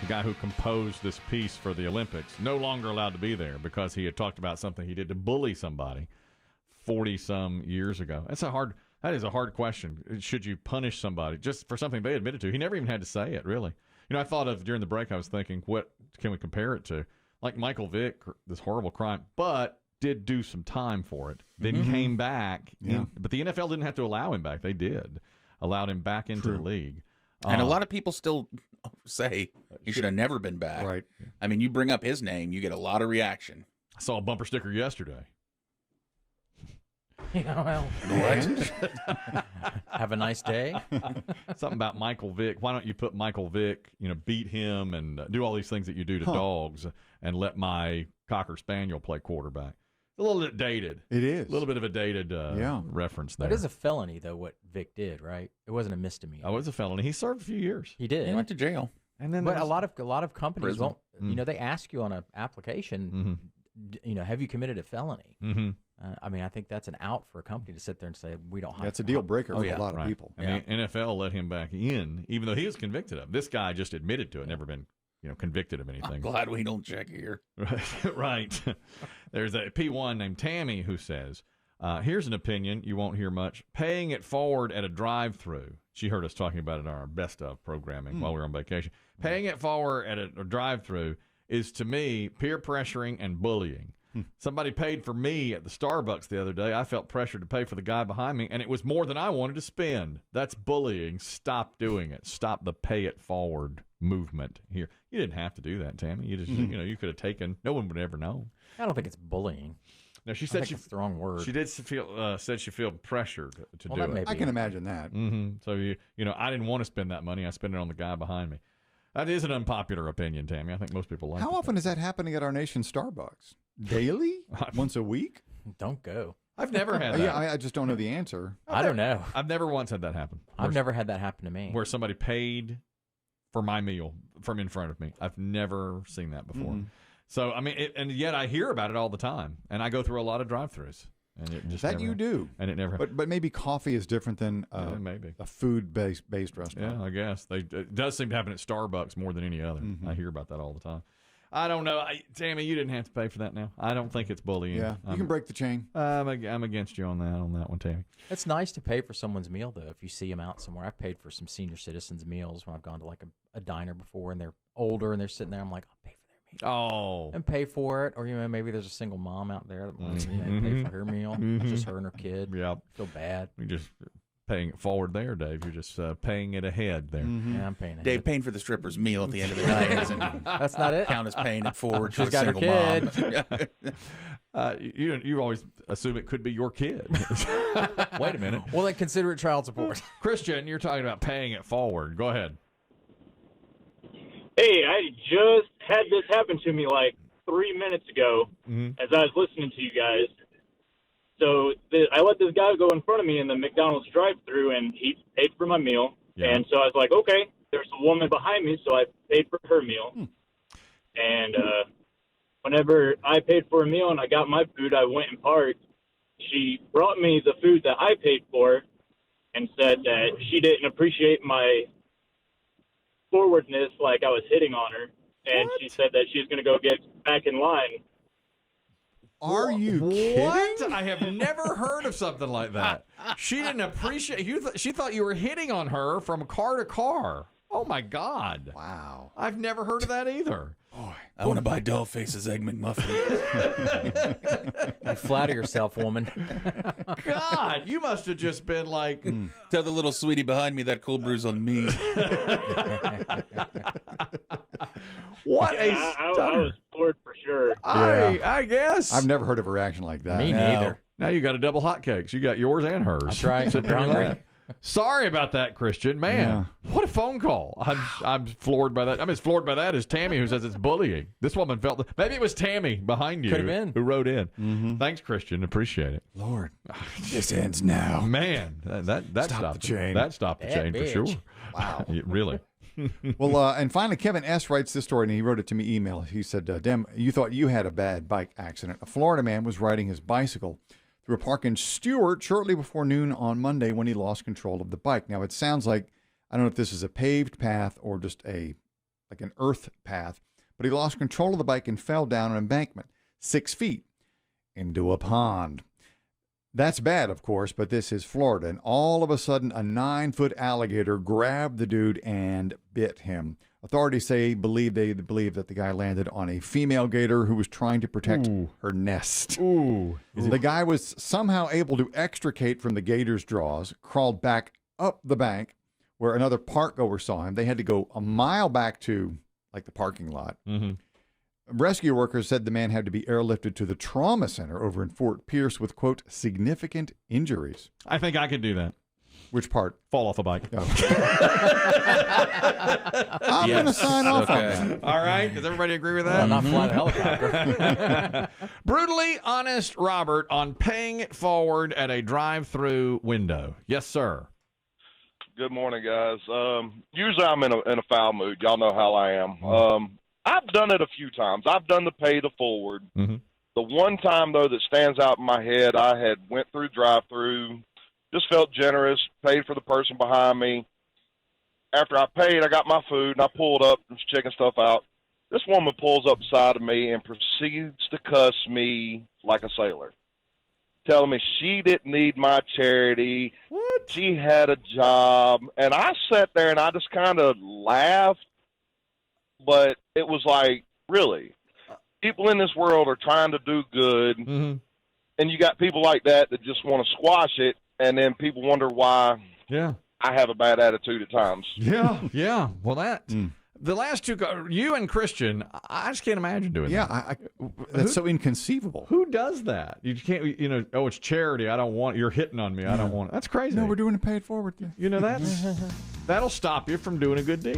the guy who composed this piece for the Olympics, no longer allowed to be there because he had talked about something he did to bully somebody 40-some years ago. That is a hard question. Should you punish somebody just for something they admitted to? He never even had to say it, really. I thought of during the break, I was thinking, what can we compare it to? Like Michael Vick, this horrible crime, but did do some time for it, then came back. Yeah. But the NFL didn't have to allow him back. They did. Allowed him back into the league. And a lot of people still say he should have never been back. Right. I mean, you bring up his name, you get a lot of reaction. I saw a bumper sticker yesterday. Well, What? have a nice day. Something about Michael Vick. Why don't you put Michael Vick, beat him and do all these things that you do to dogs and let my Cocker Spaniel play quarterback? It's a little bit dated. It is. A little bit of a dated reference there. It is a felony, though, what Vic did, right? It wasn't a misdemeanor. Oh, it was a felony. He served a few years. He did. He went to jail. And then But a lot of companies Prison. won't. They ask you on an application, have you committed a felony? Mm-hmm. I think that's an out for a company to sit there and say, we don't hire. That's a deal breaker for yeah. a lot of people. And the NFL let him back in, even though he was convicted of. This guy just admitted to it, never been convicted of anything. I'm glad we don't check here. Right. There's a P1 named Tammy who says, here's an opinion you won't hear much. Paying it forward at a drive-through. She heard us talking about it in our best of programming while we were on vacation. Paying it forward at a drive-through is, to me, peer pressuring and bullying. Somebody paid for me at the Starbucks the other day. I felt pressured to pay for the guy behind me, and it was more than I wanted to spend. That's bullying. Stop doing it. Stop the pay it forward movement here. You didn't have to do that, Tammy. You just, you could have taken. No one would ever know. I don't think it's bullying. No, she said that's the wrong word. She did feel said she felt pressured to do it. I can imagine that. So I didn't want to spend that money. I spent it on the guy behind me. That is an unpopular opinion, Tammy. I think most people like it. How often is that happening at our nation's Starbucks? Daily? Once a week? Don't go. I've never had that. Yeah, I just don't know the answer. I don't know. I've never once had that happen. I've never had that happen to me. Where somebody paid for my meal from in front of me. I've never seen that before. So, and yet I hear about it all the time. And I go through a lot of drive-thrus. And it just that never, you do. And it never. But maybe coffee is different than maybe a food-based restaurant. Yeah, I guess. It does seem to happen at Starbucks more than any other. I hear about that all the time. I don't know. Tammy, you didn't have to pay for that now. I don't think it's bullying. Yeah, you can break the chain. I'm against you on that one, Tammy. It's nice to pay for someone's meal, though, if you see them out somewhere. I've paid for some senior citizens' meals when I've gone to like a diner before, and they're older and they're sitting there. I'm like, I'll pay for their meal. Oh. And pay for it. Or, maybe there's a single mom out there that wants to pay for her meal. It's just her and her kid. Yeah. Feel bad. You just paying it forward there, Dave. You're just paying it ahead there. Yeah, I'm paying it. Dave paying for the stripper's meal at the end of the night doesn't That's not it. count as paying it forward. She's for got a her single kid. mom. You always assume it could be your kid. Wait a minute. Well, then consider it child support. Christian, you're talking about paying it forward. Go ahead. Hey, I just had this happen to me like 3 minutes ago as I was listening to you guys. So I let this guy go in front of me in the McDonald's drive-thru, and he paid for my meal. Yeah. And so I was like, okay, there's a woman behind me, so I paid for her meal. And whenever I paid for a meal and I got my food, I went and parked. She brought me the food that I paid for and said that she didn't appreciate my forwardness, like I was hitting on her. And she said that she was going to go get back in line. Are you kidding? What? I have never heard of something like that. She didn't appreciate you. She thought you were hitting on her from car to car. Oh my God! Wow. I've never heard of that either. Boy. I want to buy Dollface's Egg McMuffin. You flatter yourself, woman. God, you must have just been like, Tell the little sweetie behind me that cold brew's on me. what a I stunner. was floored for sure. I guess. I've never heard of a reaction like that. Me neither. Now you got a double hotcakes. You got yours and hers. That's right. Sitting there I'm like hungry. that. Sorry about that, Christian. Man, what a phone call. I'm floored by that. I'm as floored by that as Tammy, who says it's bullying. This woman felt maybe it was Tammy behind you Could have been. who wrote in. Thanks, Christian. Appreciate it. Lord, this ends now. Man, that stopped the chain. That stopped the That chain bitch. for sure. Wow. Really. Well, and finally, Kevin S. writes this story, and he wrote it to me email. He said, Demm, you thought you had a bad bike accident. A Florida man was riding his bicycle through a park in Stewart shortly before noon on Monday when he lost control of the bike. Now, it sounds like, I don't know if this is a paved path or just a like an earth path, but he lost control of the bike and fell down an embankment 6 feet into a pond. That's bad, of course, but this is Florida, and all of a sudden a 9-foot alligator grabbed the dude and bit him. Authorities say they believe that the guy landed on a female gator who was trying to protect her nest. The guy was somehow able to extricate from the gator's jaws, crawled back up the bank where another park goer saw him. They had to go a mile back to like the parking lot. Rescue workers said the man had to be airlifted to the trauma center over in Fort Pierce with, quote, significant injuries. I think I could do that. Which part? Fall off a bike. Oh. I'm going to sign off on that. All right. Does everybody agree with that? Well, not flying a helicopter. Brutally honest Robert on paying it forward at a drive-through window. Yes, sir. Good morning, guys. Usually I'm in a foul mood. Y'all know how I am. I've done it a few times. I've done the pay the forward. The one time, though, that stands out in my head, I had went through drive-through, just felt generous, paid for the person behind me. After I paid, I got my food, and I pulled up and was checking stuff out. This woman pulls up beside of me and proceeds to cuss me like a sailor, telling me she didn't need my charity. What? She had a job. And I sat there and I just kind of laughed. But it was like, really? People in this world are trying to do good. And you got people like that just want to squash it. And then people wonder why I have a bad attitude at times. Yeah. Well, the last two, you and Christian, I just can't imagine doing that. That's so inconceivable. Who does that? You can't, it's charity. I don't want, you're hitting on me. I don't want it. That's crazy. No, we're doing a pay it forward thing. That'll stop you from doing a good deed.